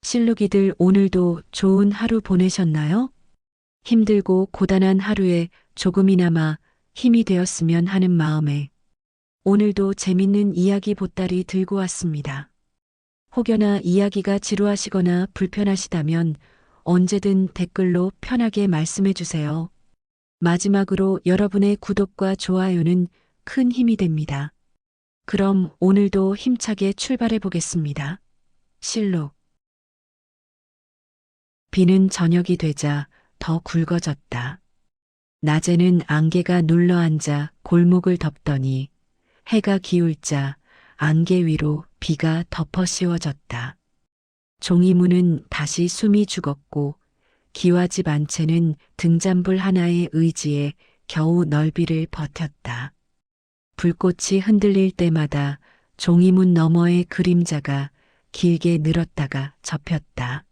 실룩이들 오늘도 좋은 하루 보내셨나요? 힘들고 고단한 하루에 조금이나마 힘이 되었으면 하는 마음에 오늘도 재밌는 이야기 보따리 들고 왔습니다. 혹여나 이야기가 지루하시거나 불편하시다면 언제든 댓글로 편하게 말씀해 주세요. 마지막으로 여러분의 구독과 좋아요는 큰 힘이 됩니다. 그럼 오늘도 힘차게 출발해 보겠습니다. 실록. 비는 저녁이 되자 더 굵어졌다. 낮에는 안개가 눌러앉아 골목을 덮더니 해가 기울자 안개 위로 비가 덮어 씌워졌다. 종이문은 다시 숨이 죽었고 기와집 안채는 등잔불 하나의 의지에 겨우 넓이를 버텼다. 불꽃이 흔들릴 때마다 종이문 너머의 그림자가 길게 늘었다가 접혔다.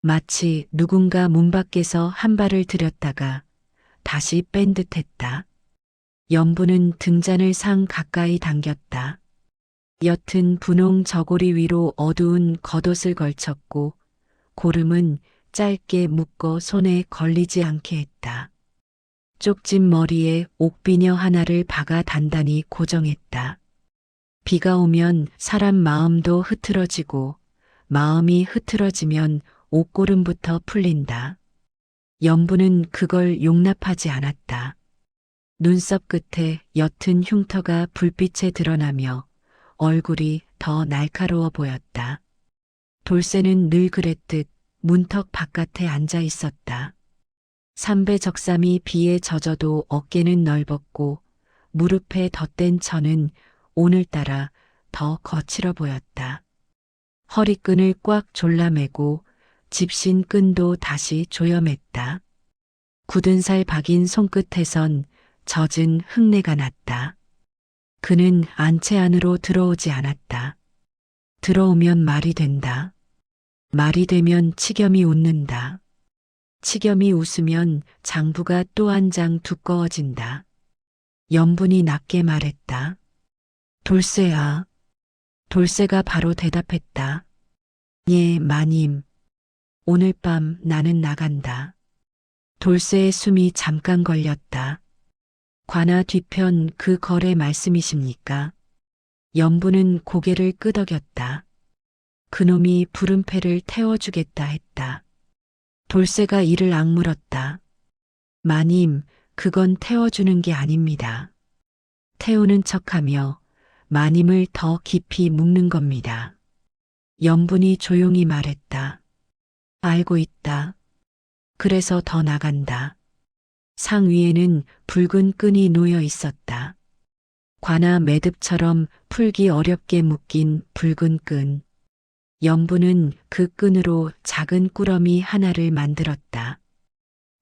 마치 누군가 문 밖에서 한 발을 들였다가 다시 뺀 듯했다. 연부는 등잔을 상 가까이 당겼다. 옅은 분홍 저고리 위로 어두운 겉옷을 걸쳤고 고름은 짧게 묶어 손에 걸리지 않게 했다. 쪽진 머리에 옥비녀 하나를 박아 단단히 고정했다. 비가 오면 사람 마음도 흐트러지고 마음이 흐트러지면 옷고름부터 풀린다. 연부는 그걸 용납하지 않았다. 눈썹 끝에 옅은 흉터가 불빛에 드러나며 얼굴이 더 날카로워 보였다. 돌쇠는 늘 그랬듯 문턱 바깥에 앉아 있었다. 삼배 적삼이 비에 젖어도 어깨는 넓었고 무릎에 덧댄 천은 오늘따라 더 거칠어 보였다. 허리끈을 꽉 졸라매고 집신 끈도 다시 조여맸다. 굳은 살 박인 손끝에선 젖은 흙내가 났다. 그는 안채 안으로 들어오지 않았다. 들어오면 말이 된다. 말이 되면 치겸이 웃는다. 치겸이 웃으면 장부가 또 한 장 두꺼워진다. 연분이 낮게 말했다. 돌쇠야. 돌쇠가 바로 대답했다. 예, 마님. 오늘 밤 나는 나간다. 돌쇠의 숨이 잠깐 걸렸다. 관아 뒤편 그 거래 말씀이십니까? 연부는 고개를 끄덕였다. 그놈이 부름패를 태워주겠다 했다. 돌쇠가 이를 악물었다. 마님, 그건 태워주는 게 아닙니다. 태우는 척하며 마님을 더 깊이 묶는 겁니다. 연분이 조용히 말했다. 알고 있다. 그래서 더 나간다. 상 위에는 붉은 끈이 놓여 있었다. 관아 매듭처럼 풀기 어렵게 묶인 붉은 끈. 연부는 그 끈으로 작은 꾸러미 하나를 만들었다.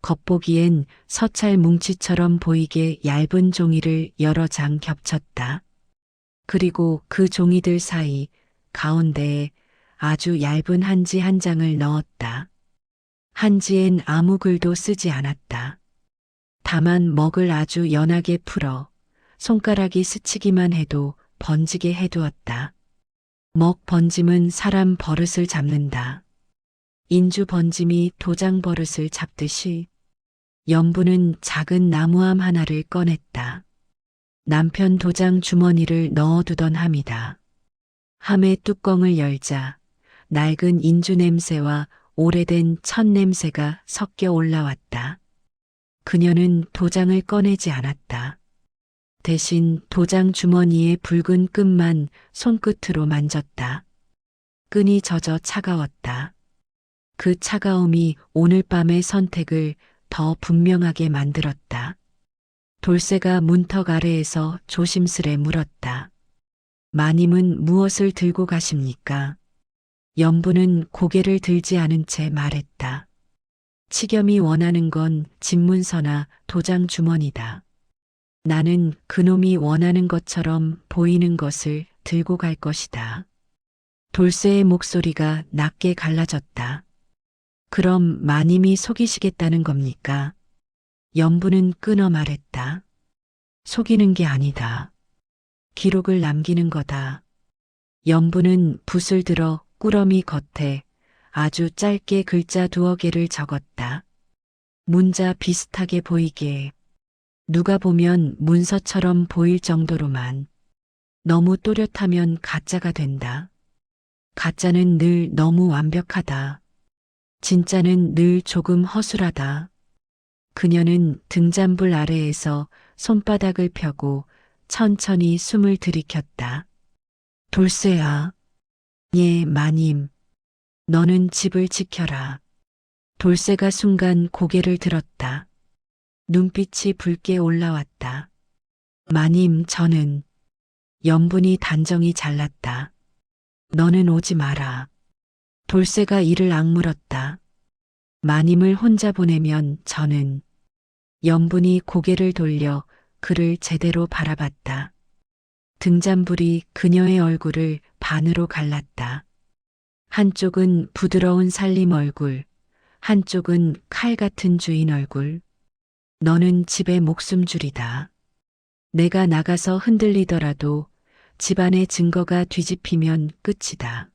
겉보기엔 서찰 뭉치처럼 보이게 얇은 종이를 여러 장 겹쳤다. 그리고 그 종이들 사이 가운데에 아주 얇은 한지 한 장을 넣었다. 한지엔 아무 글도 쓰지 않았다. 다만 먹을 아주 연하게 풀어 손가락이 스치기만 해도 번지게 해두었다. 먹 번짐은 사람 버릇을 잡는다. 인주 번짐이 도장 버릇을 잡듯이 연부는 작은 나무함 하나를 꺼냈다. 남편 도장 주머니를 넣어두던 함이다. 함의 뚜껑을 열자 낡은 인주 냄새와 오래된 천 냄새가 섞여 올라왔다. 그녀는 도장을 꺼내지 않았다. 대신 도장 주머니의 붉은 끈만 손끝으로 만졌다. 끈이 젖어 차가웠다. 그 차가움이 오늘 밤의 선택을 더 분명하게 만들었다. 돌쇠가 문턱 아래에서 조심스레 물었다. 마님은 무엇을 들고 가십니까? 연부는 고개를 들지 않은 채 말했다. 치겸이 원하는 건 집문서나 도장 주머니다. 나는 그놈이 원하는 것처럼 보이는 것을 들고 갈 것이다. 돌쇠의 목소리가 낮게 갈라졌다. 그럼 마님이 속이시겠다는 겁니까? 연부는 끊어 말했다. 속이는 게 아니다. 기록을 남기는 거다. 연부는 붓을 들어 꾸러미 겉에 아주 짧게 글자 2개를 적었다. 문자 비슷하게 보이게. 누가 보면 문서처럼 보일 정도로만. 너무 또렷하면 가짜가 된다. 가짜는 늘 너무 완벽하다. 진짜는 늘 조금 허술하다. 그녀는 등잔불 아래에서 손바닥을 펴고 천천히 숨을 들이켰다. 돌쇠야. 예, 마님. 너는 집을 지켜라. 돌쇠가 순간 고개를 들었다. 눈빛이 붉게 올라왔다. 마님, 저는 연분이 단정히 잘랐다. 너는 오지 마라. 돌쇠가 이를 악물었다. 마님을 혼자 보내면 저는 연분이 고개를 돌려 그를 제대로 바라봤다. 등잔불이 그녀의 얼굴을 반으로 갈랐다. 한쪽은 부드러운 살림 얼굴, 한쪽은 칼 같은 주인 얼굴. 너는 집의 목숨줄이다. 내가 나가서 흔들리더라도 집안의 증거가 뒤집히면 끝이다.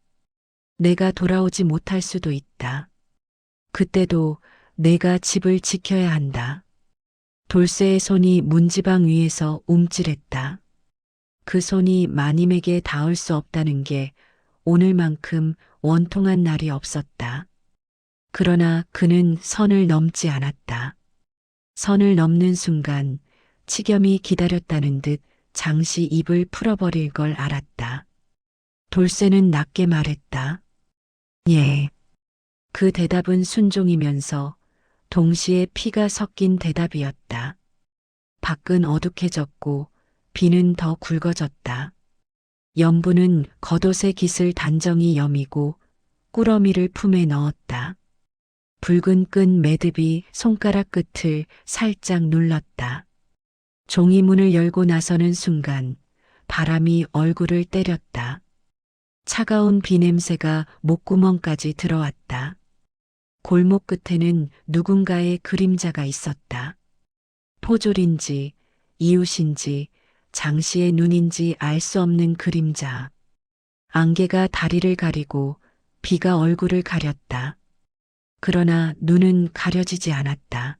내가 돌아오지 못할 수도 있다. 그때도 내가 집을 지켜야 한다. 돌쇠의 손이 문지방 위에서 움찔했다. 그 손이 마님에게 닿을 수 없다는 게 오늘만큼 원통한 날이 없었다. 그러나 그는 선을 넘지 않았다. 선을 넘는 순간 치겸이 기다렸다는 듯 잠시 입을 풀어버릴 걸 알았다. 돌쇠는 낮게 말했다. 예. 그 대답은 순종이면서 동시에 피가 섞인 대답이었다. 밖은 어둑해졌고 비는 더 굵어졌다. 연분은 겉옷의 깃을 단정히 여미고 꾸러미를 품에 넣었다. 붉은 끈 매듭이 손가락 끝을 살짝 눌렀다. 종이문을 열고 나서는 순간 바람이 얼굴을 때렸다. 차가운 비 냄새가 목구멍까지 들어왔다. 골목 끝에는 누군가의 그림자가 있었다. 포졸인지 이웃인지 장씨의 눈인지 알 수 없는 그림자. 안개가 다리를 가리고 비가 얼굴을 가렸다. 그러나 눈은 가려지지 않았다.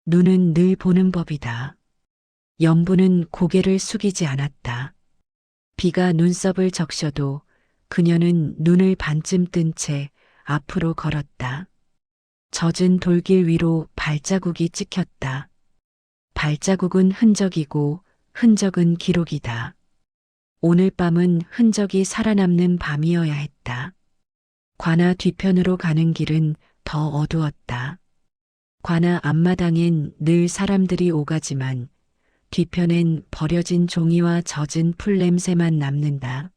눈은 늘 보는 법이다. 연분은 고개를 숙이지 않았다. 비가 눈썹을 적셔도 그녀는 눈을 반쯤 뜬 채 앞으로 걸었다. 젖은 돌길 위로 발자국이 찍혔다. 발자국은 흔적이고 흔적은 기록이다. 오늘 밤은 흔적이 살아남는 밤이어야 했다. 관아 뒤편으로 가는 길은 더 어두웠다. 관아 앞마당엔 늘 사람들이 오가지만 뒤편엔 버려진 종이와 젖은 풀 냄새만 남는다.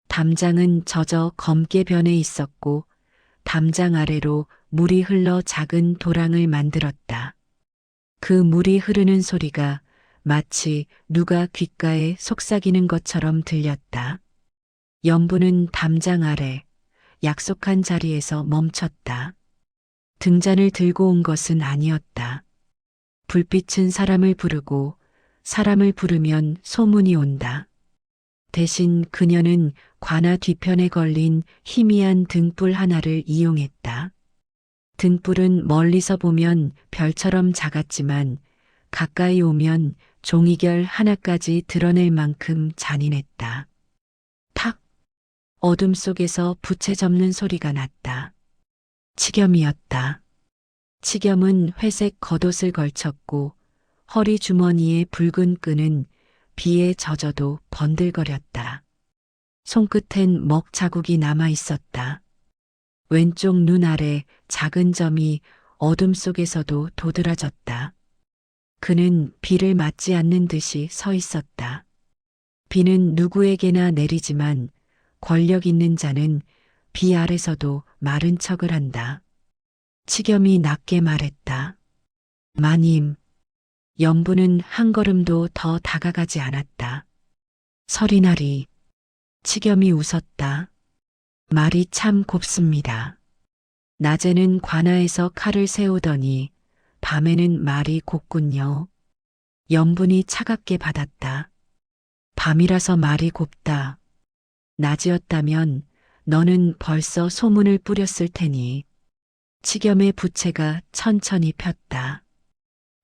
담장은 젖어 검게 변해 있었고 담장 아래로 물이 흘러 작은 도랑을 만들었다. 그 물이 흐르는 소리가 마치 누가 귓가에 속삭이는 것처럼 들렸다. 연분은 담장 아래 약속한 자리에서 멈췄다. 등잔을 들고 온 것은 아니었다. 불빛은 사람을 부르고 사람을 부르면 소문이 온다. 대신 그녀는 관아 뒤편에 걸린 희미한 등불 하나를 이용했다. 등불은 멀리서 보면 별처럼 작았지만 가까이 오면 종이결 하나까지 드러낼 만큼 잔인했다. 탁! 어둠 속에서 부채 접는 소리가 났다. 치겸이었다. 치겸은 회색 겉옷을 걸쳤고 허리 주머니의 붉은 끈은 비에 젖어도 번들거렸다. 손끝엔 먹 자국이 남아 있었다. 왼쪽 눈 아래 작은 점이 어둠 속에서도 도드라졌다. 그는 비를 맞지 않는 듯이 서 있었다. 비는 누구에게나 내리지만 권력 있는 자는 비 아래서도 마른 척을 한다. 치겸이 낮게 말했다. 마님. 연분은 한 걸음도 더 다가가지 않았다. 서리날이. 치겸이 웃었다. 말이 참 곱습니다. 낮에는 관아에서 칼을 세우더니 밤에는 말이 곱군요. 연분이 차갑게 받았다. 밤이라서 말이 곱다. 낮이었다면 너는 벌써 소문을 뿌렸을 테니. 치겸의 부채가 천천히 폈다.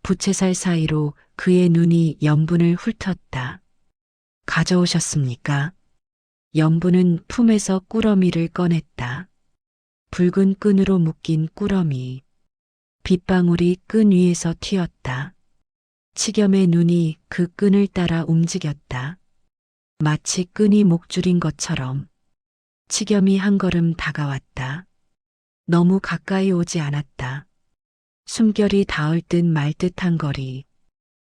부채살 사이로 그의 눈이 연분을 훑었다. 가져오셨습니까? 연분은 품에서 꾸러미를 꺼냈다. 붉은 끈으로 묶인 꾸러미. 빗방울이 끈 위에서 튀었다. 치겸의 눈이 그 끈을 따라 움직였다. 마치 끈이 목줄인 것처럼. 치겸이 한 걸음 다가왔다. 너무 가까이 오지 않았다. 숨결이 닿을 듯 말 듯한 거리.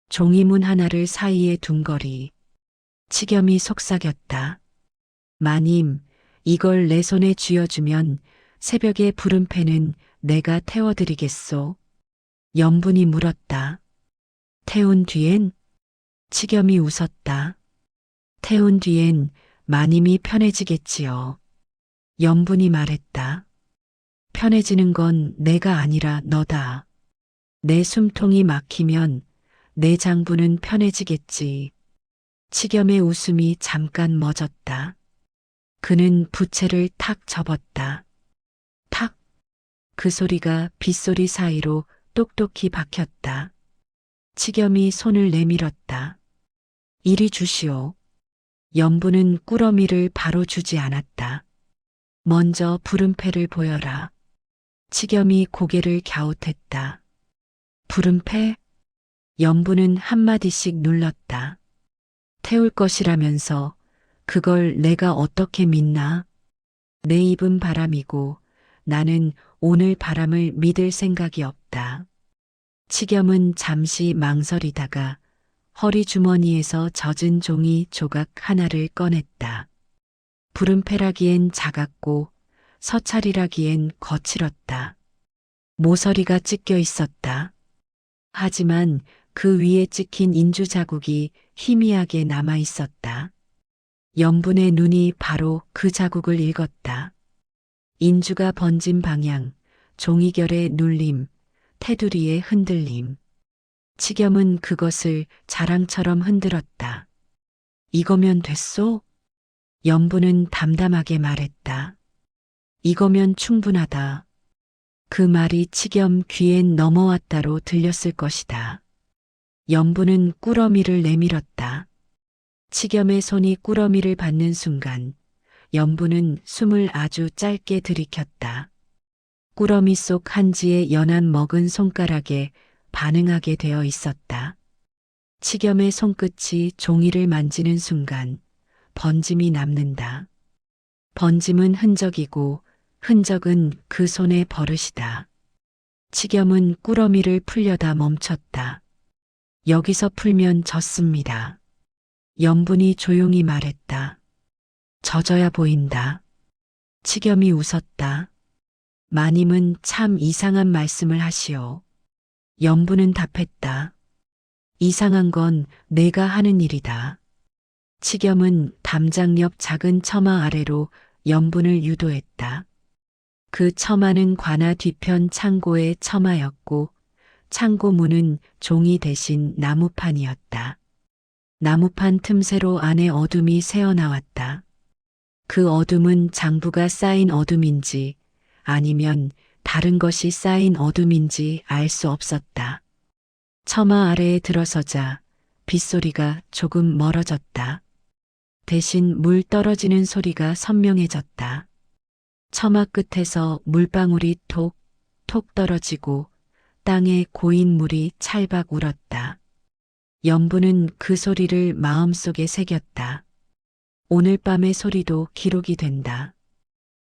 종이문 하나를 사이에 둔 거리. 치겸이 속삭였다. 마님, 이걸 내 손에 쥐어주면 새벽의 푸른 패는 내가 태워드리겠소. 연분이 물었다. 태운 뒤엔? 치겸이 웃었다. 태운 뒤엔 마님이 편해지겠지요. 연분이 말했다. 편해지는 건 내가 아니라 너다. 내 숨통이 막히면 내 장부는 편해지겠지. 치겸의 웃음이 잠깐 멎었다. 그는 부채를 탁 접었다. 탁! 그 소리가 빗소리 사이로 똑똑히 박혔다. 치겸이 손을 내밀었다. 이리 주시오. 연분은 꾸러미를 바로 주지 않았다. 먼저 푸른 패를 보여라. 치겸이 고개를 갸웃했다. 푸른 패? 연분은 한마디씩 눌렀다. 태울 것이라면서 그걸 내가 어떻게 믿나? 내 입은 바람이고 나는 오늘 바람을 믿을 생각이 없다. 치겸은 잠시 망설이다가 허리 주머니에서 젖은 종이 조각 하나를 꺼냈다. 푸른 패라기엔 작았고 서찰이라기엔 거칠었다. 모서리가 찢겨 있었다. 하지만 그 위에 찍힌 인주 자국이 희미하게 남아 있었다. 연분의 눈이 바로 그 자국을 읽었다. 인주가 번진 방향, 종이결의 눌림, 테두리의 흔들림. 치겸은 그것을 자랑처럼 흔들었다. 이거면 됐소? 연분은 담담하게 말했다. 이거면 충분하다. 그 말이 치겸 귀엔 넘어왔다로 들렸을 것이다. 연분은 꾸러미를 내밀었다. 치겸의 손이 꾸러미를 받는 순간 연분은 숨을 아주 짧게 들이켰다. 꾸러미 속 한지의 연한 먹은 손가락에 반응하게 되어 있었다. 치겸의 손끝이 종이를 만지는 순간 번짐이 남는다. 번짐은 흔적이고 흔적은 그 손의 버릇이다. 치겸은 꾸러미를 풀려다 멈췄다. 여기서 풀면 젖습니다. 연분이 조용히 말했다. 젖어야 보인다. 치겸이 웃었다. 마님은 참 이상한 말씀을 하시오. 연분은 답했다. 이상한 건 내가 하는 일이다. 치겸은 담장 옆 작은 처마 아래로 연분을 유도했다. 그 처마는 관아 뒤편 창고의 처마였고 창고 문은 종이 대신 나무판이었다. 나무판 틈새로 안에 어둠이 새어나왔다. 그 어둠은 장부가 쌓인 어둠인지 아니면 다른 것이 쌓인 어둠인지 알 수 없었다. 처마 아래에 들어서자 빗소리가 조금 멀어졌다. 대신 물 떨어지는 소리가 선명해졌다. 처마 끝에서 물방울이 톡, 톡 떨어지고 땅에 고인 물이 찰박 울었다. 연분은 그 소리를 마음속에 새겼다. 오늘 밤의 소리도 기록이 된다.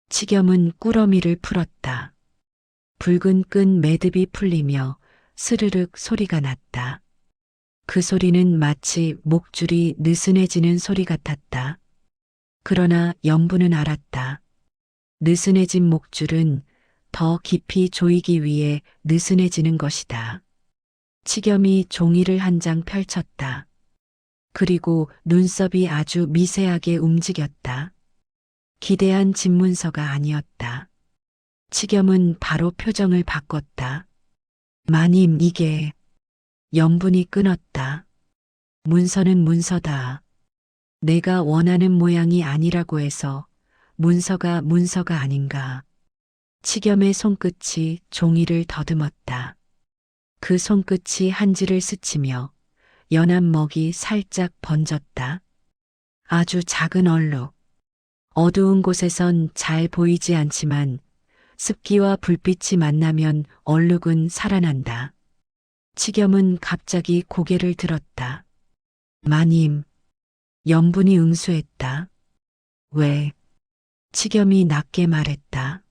치겸은 꾸러미를 풀었다. 붉은 끈 매듭이 풀리며 스르륵 소리가 났다. 그 소리는 마치 목줄이 느슨해지는 소리 같았다. 그러나 연분은 알았다. 느슨해진 목줄은 더 깊이 조이기 위해 느슨해지는 것이다. 치겸이 종이를 한 장 펼쳤다. 그리고 눈썹이 아주 미세하게 움직였다. 기대한 집문서가 아니었다. 치겸은 바로 표정을 바꿨다. 마님, 이게... 연분이 끊었다. 문서는 문서다. 내가 원하는 모양이 아니라고 해서 문서가 아닌가. 치겸의 손끝이 종이를 더듬었다. 그 손끝이 한지를 스치며 연한 먹이 살짝 번졌다. 아주 작은 얼룩. 어두운 곳에선 잘 보이지 않지만 습기와 불빛이 만나면 얼룩은 살아난다. 치겸은 갑자기 고개를 들었다. 마님, 연분이 응수했다. 왜? 치겸이 낮게 말했다.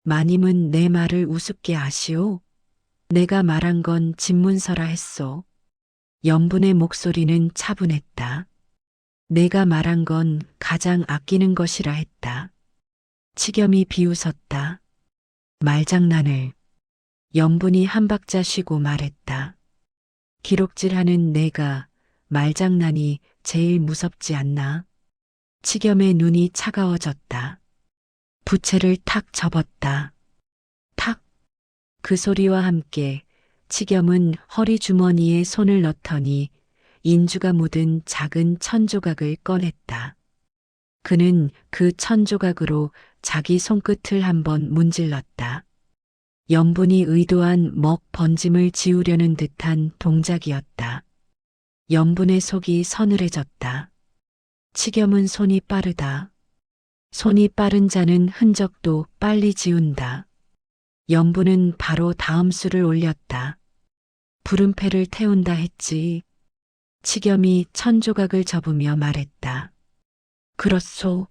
마님은 내 말을 우습게 아시오? 내가 말한 건 집문서라 했소. 연분의 목소리는 차분했다. 내가 말한 건 가장 아끼는 것이라 했다. 치겸이 비웃었다. 말장난을. 연분이 한 박자 쉬고 말했다. 기록질하는 내가 말장난이 제일 무섭지 않나? 치겸의 눈이 차가워졌다. 부채를 탁 접었다. 탁! 그 소리와 함께 치겸은 허리 주머니에 손을 넣더니 인주가 묻은 작은 천조각을 꺼냈다. 그는 그 천조각으로 자기 손끝을 한번 문질렀다. 연분이 의도한 먹 번짐을 지우려는 듯한 동작이었다. 연분의 속이 서늘해졌다. 치겸은 손이 빠르다. 손이 빠른 자는 흔적도 빨리 지운다. 연분은 바로 다음 수를 올렸다. 부름패를 태운다 했지. 치겸이 천조각을 접으며 말했다. 그렇소.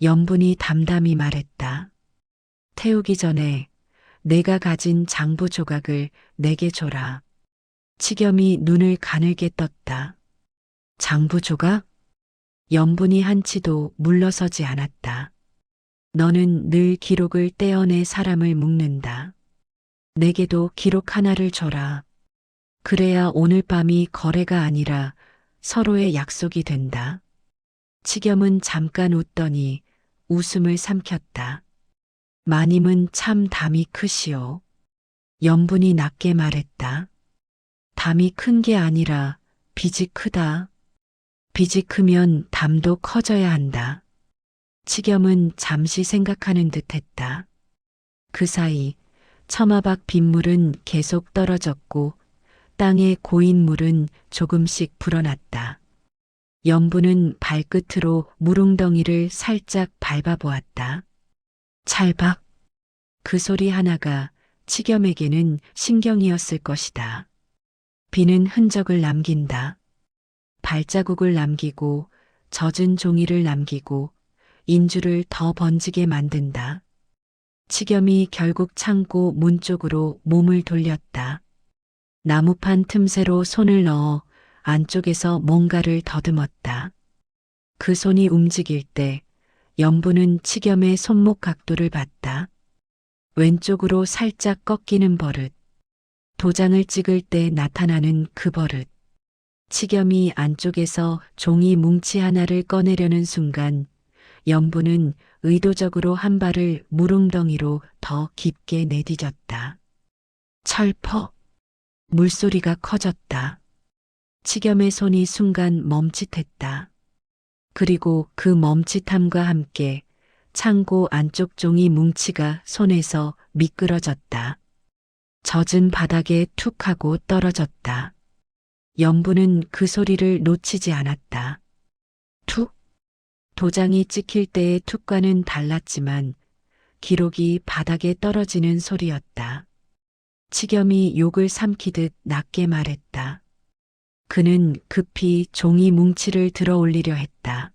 연분이 담담히 말했다. 태우기 전에 내가 가진 장부 조각을 내게 줘라. 치겸이 눈을 가늘게 떴다. 장부 조각? 연분이 한치도 물러서지 않았다. 너는 늘 기록을 떼어내 사람을 묶는다. 내게도 기록 하나를 줘라. 그래야 오늘 밤이 거래가 아니라 서로의 약속이 된다. 치겸은 잠깐 웃더니 웃음을 삼켰다. 마님은 참 담이 크시오. 연분이 낮게 말했다. 담이 큰 게 아니라 빚이 크다. 빚이 크면 담도 커져야 한다. 치겸은 잠시 생각하는 듯 했다. 그 사이 처마밖 빗물은 계속 떨어졌고 땅에 고인 물은 조금씩 불어났다. 연분은 발끝으로 무릉덩이를 살짝 밟아보았다. 찰박. 그 소리 하나가 치겸에게는 신경이었을 것이다. 비는 흔적을 남긴다. 발자국을 남기고 젖은 종이를 남기고 인주를 더 번지게 만든다. 치겸이 결국 창고 문 쪽으로 몸을 돌렸다. 나무판 틈새로 손을 넣어 안쪽에서 뭔가를 더듬었다. 그 손이 움직일 때 연분은 치겸의 손목 각도를 봤다. 왼쪽으로 살짝 꺾이는 버릇. 도장을 찍을 때 나타나는 그 버릇. 치겸이 안쪽에서 종이 뭉치 하나를 꺼내려는 순간 연분은 의도적으로 한 발을 무릉덩이로 더 깊게 내디뎠다. 철퍽. 물소리가 커졌다. 치겸의 손이 순간 멈칫했다. 그리고 그 멈칫함과 함께 창고 안쪽 종이 뭉치가 손에서 미끄러졌다. 젖은 바닥에 툭 하고 떨어졌다. 연분은 그 소리를 놓치지 않았다. 툭. 도장이 찍힐 때의 툭과는 달랐지만 기록이 바닥에 떨어지는 소리였다. 치겸이 욕을 삼키듯 낮게 말했다. 그는 급히 종이 뭉치를 들어 올리려 했다.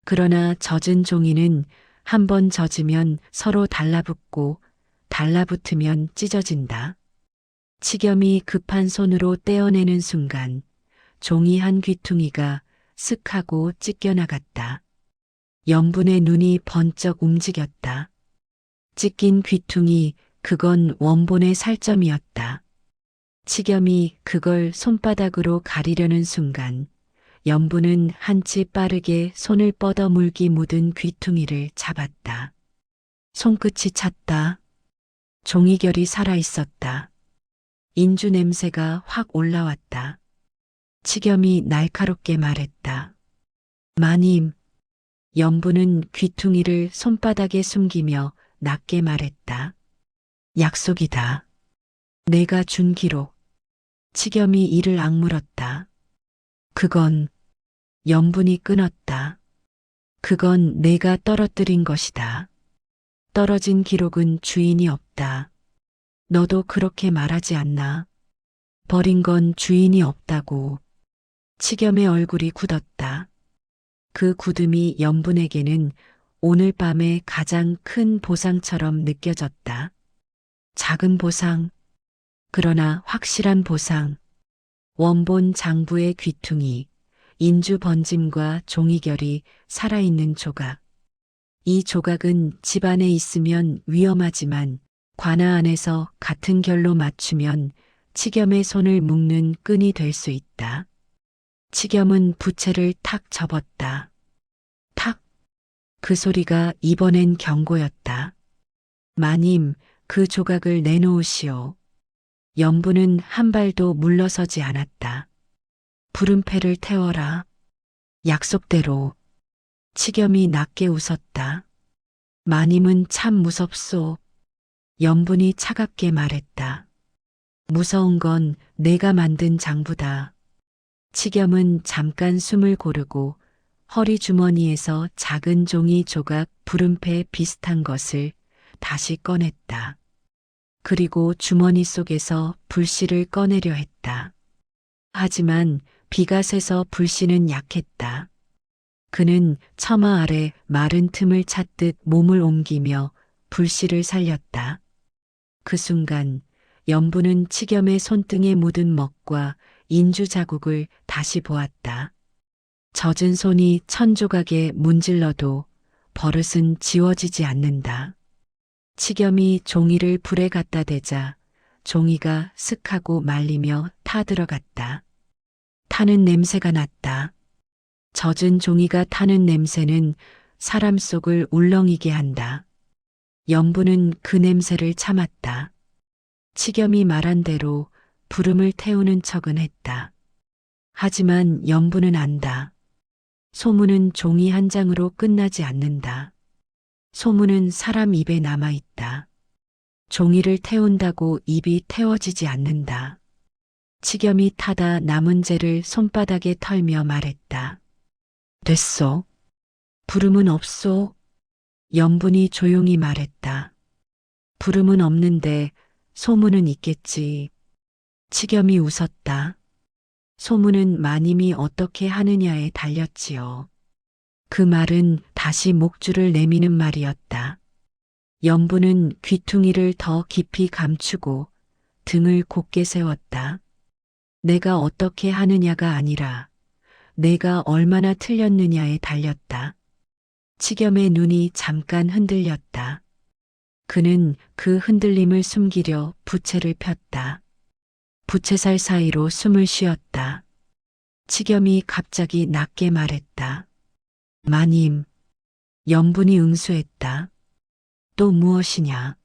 그러나 젖은 종이는 한 번 젖으면 서로 달라붙고 달라붙으면 찢어진다. 치겸이 급한 손으로 떼어내는 순간 종이 한 귀퉁이가 슥 하고 찢겨나갔다. 연분의 눈이 번쩍 움직였다. 찢긴 귀퉁이, 그건 원본의 살점이었다. 치겸이 그걸 손바닥으로 가리려는 순간 연분은 한치 빠르게 손을 뻗어 물기 묻은 귀퉁이를 잡았다. 손끝이 찼다. 종이결이 살아있었다. 인주 냄새가 확 올라왔다. 치겸이 날카롭게 말했다. 마님, 연분은 귀퉁이를 손바닥에 숨기며 낮게 말했다. 약속이다. 내가 준 기록. 치겸이 이를 악물었다. 그건 연분이 끊었다. 그건 내가 떨어뜨린 것이다. 떨어진 기록은 주인이 없다. 너도 그렇게 말하지 않나? 버린 건 주인이 없다고. 치겸의 얼굴이 굳었다. 그 굳음이 연분에게는 오늘 밤의 가장 큰 보상처럼 느껴졌다. 작은 보상, 그러나 확실한 보상. 원본 장부의 귀퉁이, 인주 번짐과 종이결이 살아있는 조각. 이 조각은 집 안에 있으면 위험하지만 관아 안에서 같은 결로 맞추면 치겸의 손을 묶는 끈이 될 수 있다. 치겸은 부채를 탁 접었다. 탁! 그 소리가 이번엔 경고였다. 마님, 그 조각을 내놓으시오. 연분은 한 발도 물러서지 않았다. 부름패를 태워라. 약속대로. 치겸이 낮게 웃었다. 마님은 참 무섭소. 연분이 차갑게 말했다. 무서운 건 내가 만든 장부다. 치겸은 잠깐 숨을 고르고 허리 주머니에서 작은 종이 조각 부름패 비슷한 것을 다시 꺼냈다. 그리고 주머니 속에서 불씨를 꺼내려 했다. 하지만 비가 새서 불씨는 약했다. 그는 처마 아래 마른 틈을 찾듯 몸을 옮기며 불씨를 살렸다. 그 순간 연분은 치겸의 손등에 묻은 먹과 인주 자국을 다시 보았다. 젖은 손이 천조각에 문질러도 버릇은 지워지지 않는다. 치겸이 종이를 불에 갖다 대자 종이가 슥하고 말리며 타들어갔다. 타는 냄새가 났다. 젖은 종이가 타는 냄새는 사람 속을 울렁이게 한다. 연분은 그 냄새를 참았다. 치겸이 말한 대로 부름을 태우는 척은 했다. 하지만 연분은 안다. 소문은 종이 한 장으로 끝나지 않는다. 소문은 사람 입에 남아있다. 종이를 태운다고 입이 태워지지 않는다. 치겸이 타다 남은 재를 손바닥에 털며 말했다. 됐소. 부름은 없소. 연분이 조용히 말했다. 부름은 없는데 소문은 있겠지. 치겸이 웃었다. 소문은 마님이 어떻게 하느냐에 달렸지요. 그 말은 다시 목줄을 내미는 말이었다. 연분은 귀퉁이를 더 깊이 감추고 등을 곧게 세웠다. 내가 어떻게 하느냐가 아니라 내가 얼마나 틀렸느냐에 달렸다. 치겸의 눈이 잠깐 흔들렸다. 그는 그 흔들림을 숨기려 부채를 폈다. 부채살 사이로 숨을 쉬었다. 치겸이 갑자기 낮게 말했다. 마님. 연분이 응수했다. 또 무엇이냐?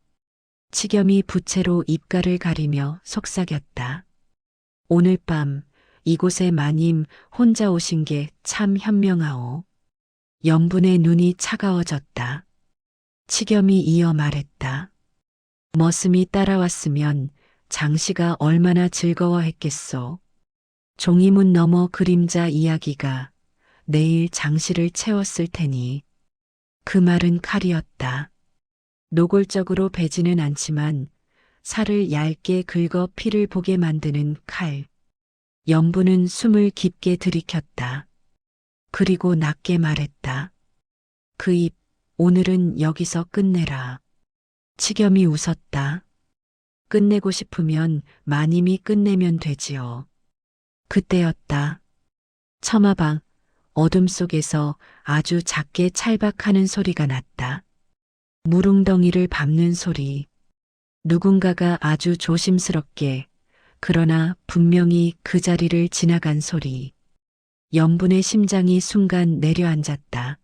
치겸이 부채로 입가를 가리며 속삭였다. 오늘 밤 이곳에 마님 혼자 오신 게 참 현명하오. 연분의 눈이 차가워졌다. 치겸이 이어 말했다. 머슴이 따라왔으면 장씨가 얼마나 즐거워했겠소. 종이문 너머 그림자 이야기가 내일 장씨를 채웠을 테니. 그 말은 칼이었다. 노골적으로 베지는 않지만 살을 얇게 긁어 피를 보게 만드는 칼. 연분은 숨을 깊게 들이켰다. 그리고 낮게 말했다. 그 입, 오늘은 여기서 끝내라. 치겸이 웃었다. 끝내고 싶으면 마님이 끝내면 되지요. 그때였다. 처마방, 어둠 속에서 아주 작게 찰박하는 소리가 났다. 무릉덩이를 밟는 소리. 누군가가 아주 조심스럽게, 그러나 분명히 그 자리를 지나간 소리. 연분의 심장이 순간 내려앉았다.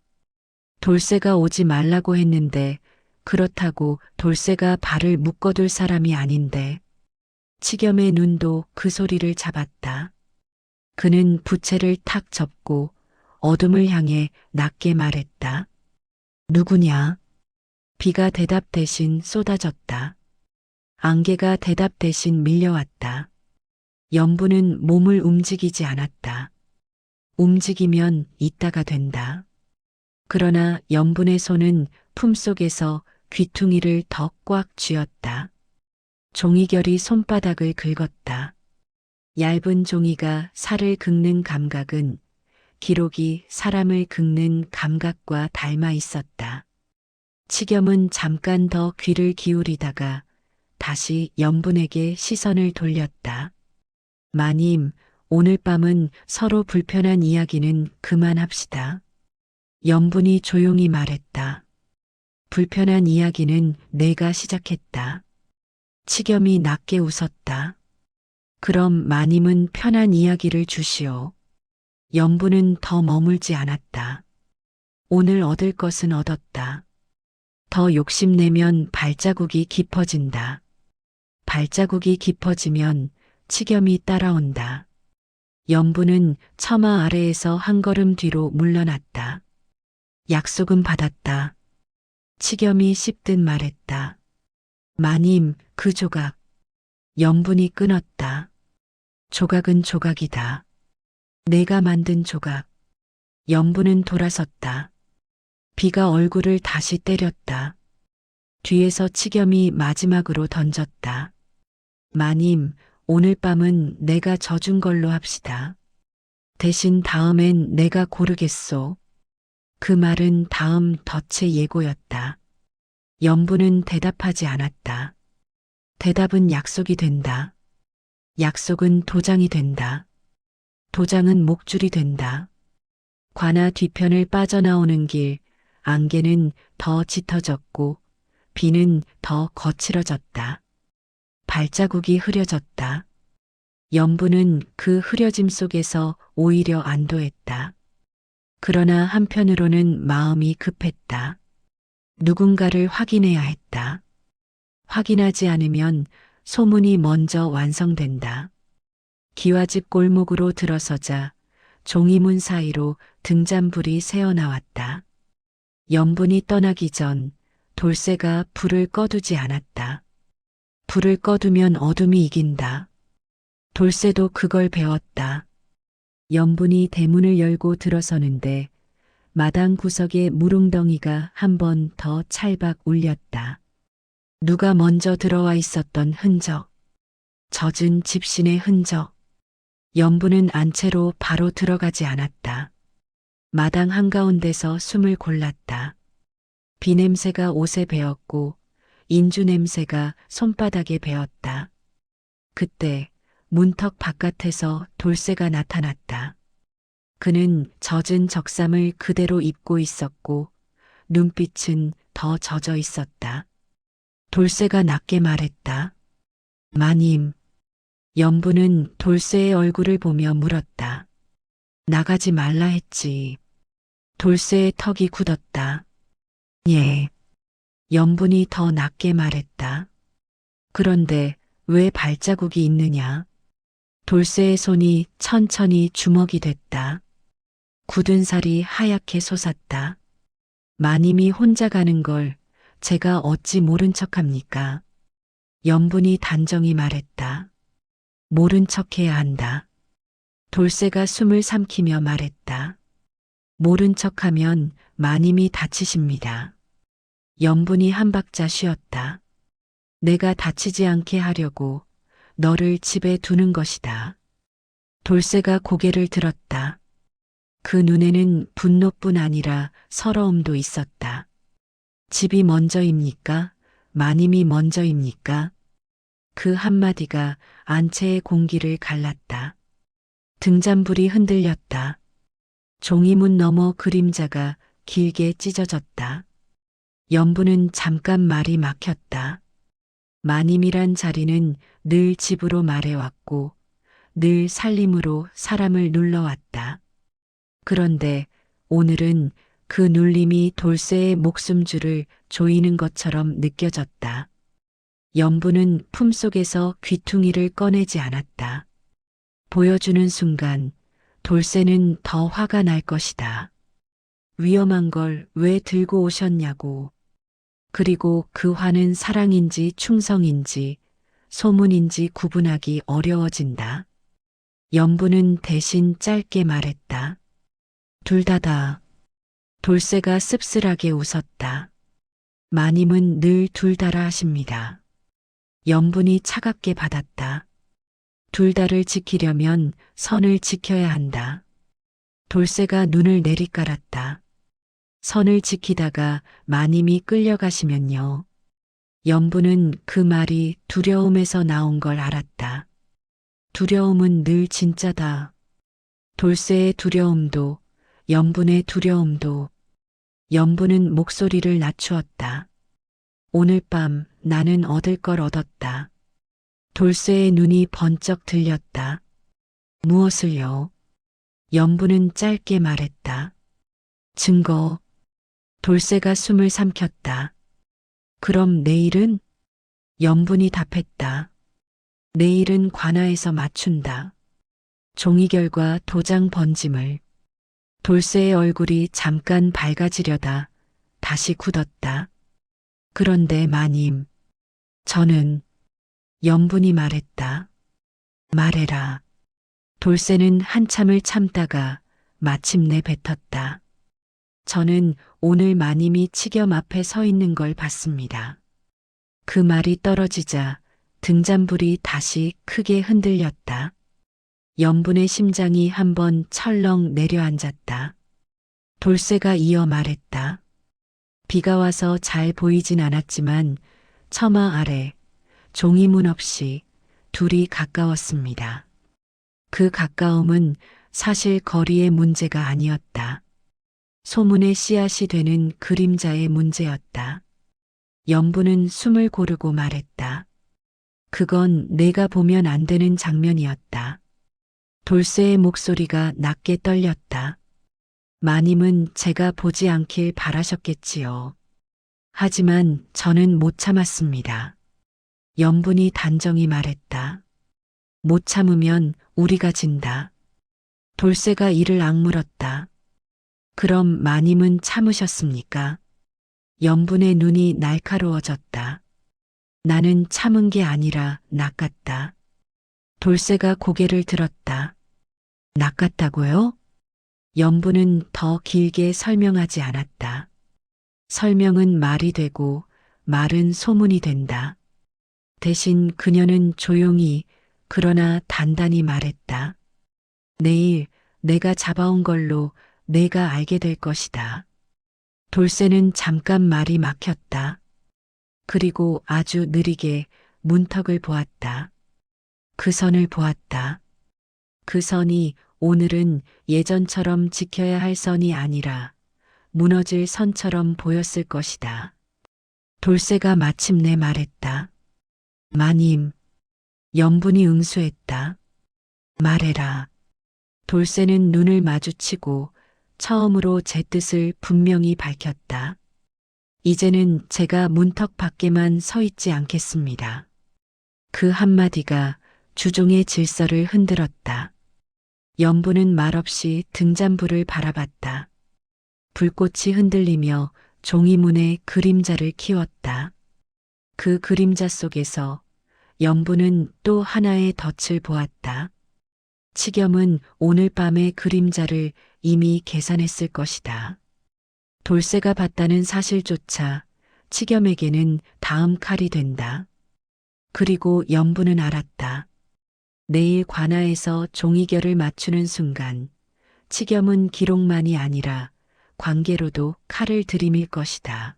돌쇠가 오지 말라고 했는데 그렇다고 돌쇠가 발을 묶어둘 사람이 아닌데. 치겸의 눈도 그 소리를 잡았다. 그는 부채를 탁 접고 어둠을 향해 낮게 말했다. 누구냐? 비가 대답 대신 쏟아졌다. 안개가 대답 대신 밀려왔다. 연분은 몸을 움직이지 않았다. 움직이면 이따가 된다. 그러나 연분의 손은 품속에서 귀퉁이를 더 꽉 쥐었다. 종이결이 손바닥을 긁었다. 얇은 종이가 살을 긁는 감각은 기록이 사람을 긁는 감각과 닮아 있었다. 치겸은 잠깐 더 귀를 기울이다가 다시 연분에게 시선을 돌렸다. 마님, 오늘 밤은 서로 불편한 이야기는 그만합시다. 연분이 조용히 말했다. 불편한 이야기는 내가 시작했다. 치겸이 낮게 웃었다. 그럼 마님은 편한 이야기를 주시오. 연분은 더 머물지 않았다. 오늘 얻을 것은 얻었다. 더 욕심내면 발자국이 깊어진다. 발자국이 깊어지면 치겸이 따라온다. 연분은 처마 아래에서 한 걸음 뒤로 물러났다. 약속은 받았다. 치겸이 씹듯 말했다. 마님, 그 조각. 연분이 끊었다. 조각은 조각이다. 내가 만든 조각. 연분은 돌아섰다. 비가 얼굴을 다시 때렸다. 뒤에서 치겸이 마지막으로 던졌다. 마님, 오늘 밤은 내가 져준 걸로 합시다. 대신 다음엔 내가 고르겠소. 그 말은 다음 덫의 예고였다. 연분은 대답하지 않았다. 대답은 약속이 된다. 약속은 도장이 된다. 도장은 목줄이 된다. 관아 뒤편을 빠져나오는 길, 안개는 더 짙어졌고 비는 더 거칠어졌다. 발자국이 흐려졌다. 연분은 그 흐려짐 속에서 오히려 안도했다. 그러나 한편으로는 마음이 급했다. 누군가를 확인해야 했다. 확인하지 않으면 소문이 먼저 완성된다. 기와집 골목으로 들어서자 종이문 사이로 등잔불이 새어나왔다. 연분이 떠나기 전 돌쇠가 불을 꺼두지 않았다. 불을 꺼두면 어둠이 이긴다. 돌쇠도 그걸 배웠다. 연분이 대문을 열고 들어서는데 마당 구석에 무릉덩이가 한 번 더 찰박 울렸다. 누가 먼저 들어와 있었던 흔적. 젖은 집신의 흔적. 연분은 안채로 바로 들어가지 않았다. 마당 한가운데서 숨을 골랐다. 비 냄새가 옷에 배었고 인주 냄새가 손바닥에 배었다. 그때 문턱 바깥에서 돌쇠가 나타났다. 그는 젖은 적삼을 그대로 입고 있었고 눈빛은 더 젖어 있었다. 돌쇠가 낮게 말했다. 마님. 연분은 돌쇠의 얼굴을 보며 물었다. 나가지 말라 했지. 돌쇠의 턱이 굳었다. 예. 연분이 더 낮게 말했다. 그런데 왜 발자국이 있느냐? 돌쇠의 손이 천천히 주먹이 됐다. 굳은 살이 하얗게 솟았다. 마님이 혼자 가는 걸 제가 어찌 모른 척합니까? 연분이 단정히 말했다. 모른 척해야 한다. 돌쇠가 숨을 삼키며 말했다. 모른 척하면 마님이 다치십니다. 연분이 한 박자 쉬었다. 내가 다치지 않게 하려고 너를 집에 두는 것이다. 돌쇠가 고개를 들었다. 그 눈에는 분노뿐 아니라 서러움도 있었다. 집이 먼저입니까? 마님이 먼저입니까? 그 한마디가 안채의 공기를 갈랐다. 등잔불이 흔들렸다. 종이문 너머 그림자가 길게 찢어졌다. 연분은 잠깐 말이 막혔다. 마님이란 자리는 늘 집으로 말해왔고 늘 살림으로 사람을 눌러왔다. 그런데 오늘은 그 눌림이 돌쇠의 목숨줄을 조이는 것처럼 느껴졌다. 연분은 품속에서 귀퉁이를 꺼내지 않았다. 보여주는 순간 돌쇠는 더 화가 날 것이다. 위험한 걸 왜 들고 오셨냐고. 그리고 그 화는 사랑인지 충성인지 소문인지 구분하기 어려워진다. 연부는 대신 짧게 말했다. 둘 다다. 돌쇠가 씁쓸하게 웃었다. 마님은 늘 둘 다라 하십니다. 연분이 차갑게 받았다. 둘 다를 지키려면 선을 지켜야 한다. 돌쇠가 눈을 내리깔았다. 선을 지키다가 마님이 끌려가시면요. 연부는 그 말이 두려움에서 나온 걸 알았다. 두려움은 늘 진짜다. 돌쇠의 두려움도, 연분의 두려움도. 연부는 목소리를 낮추었다. 오늘 밤 나는 얻을 걸 얻었다. 돌쇠의 눈이 번쩍 들렸다. 무엇을요? 연부는 짧게 말했다. 증거. 돌쇠가 숨을 삼켰다. 그럼 내일은? 연분이 답했다. 내일은 관아에서 맞춘다. 종이결과 도장 번짐을. 돌쇠의 얼굴이 잠깐 밝아지려다 다시 굳었다. 그런데 마님, 저는 연분이 말했다. 말해라. 돌쇠는 한참을 참다가 마침내 뱉었다. 저는 오늘 마님이 치겸 앞에 서 있는 걸 봤습니다. 그 말이 떨어지자 등잔불이 다시 크게 흔들렸다. 연분의 심장이 한번 철렁 내려앉았다. 돌쇠가 이어 말했다. 비가 와서 잘 보이진 않았지만 처마 아래 종이문 없이 둘이 가까웠습니다. 그 가까움은 사실 거리의 문제가 아니었다. 소문의 씨앗이 되는 그림자의 문제였다. 연부는 숨을 고르고 말했다. 그건 내가 보면 안 되는 장면이었다. 돌쇠의 목소리가 낮게 떨렸다. 마님은 제가 보지 않길 바라셨겠지요. 하지만 저는 못 참았습니다. 연분이 단정히 말했다. 못 참으면 우리가 진다. 돌쇠가 이를 악물었다. 그럼 마님은 참으셨습니까? 연분의 눈이 날카로워졌다. 나는 참은 게 아니라 낚았다. 돌쇠가 고개를 들었다. 낚았다고요? 연분은 더 길게 설명하지 않았다. 설명은 말이 되고 말은 소문이 된다. 대신 그녀는 조용히 그러나 단단히 말했다. 내일 내가 잡아온 걸로 내가 알게 될 것이다. 돌쇠는 잠깐 말이 막혔다. 그리고 아주 느리게 문턱을 보았다. 그 선을 보았다. 그 선이 오늘은 예전처럼 지켜야 할 선이 아니라 무너질 선처럼 보였을 것이다. 돌쇠가 마침내 말했다. 마님, 연분이 응수했다. 말해라. 돌쇠는 눈을 마주치고 처음으로 제 뜻을 분명히 밝혔다. 이제는 제가 문턱 밖에만 서 있지 않겠습니다. 그 한마디가 주종의 질서를 흔들었다. 연부는 말없이 등잔불을 바라봤다. 불꽃이 흔들리며 종이문에 그림자를 키웠다. 그 그림자 속에서 연부는 또 하나의 덫을 보았다. 치겸은 오늘 밤의 그림자를 이미 계산했을 것이다. 돌쇠가 봤다는 사실조차 치겸에게는 다음 칼이 된다. 그리고 연부는 알았다. 내일 관아에서 종이결을 맞추는 순간 치겸은 기록만이 아니라 관계로도 칼을 들이밀 것이다.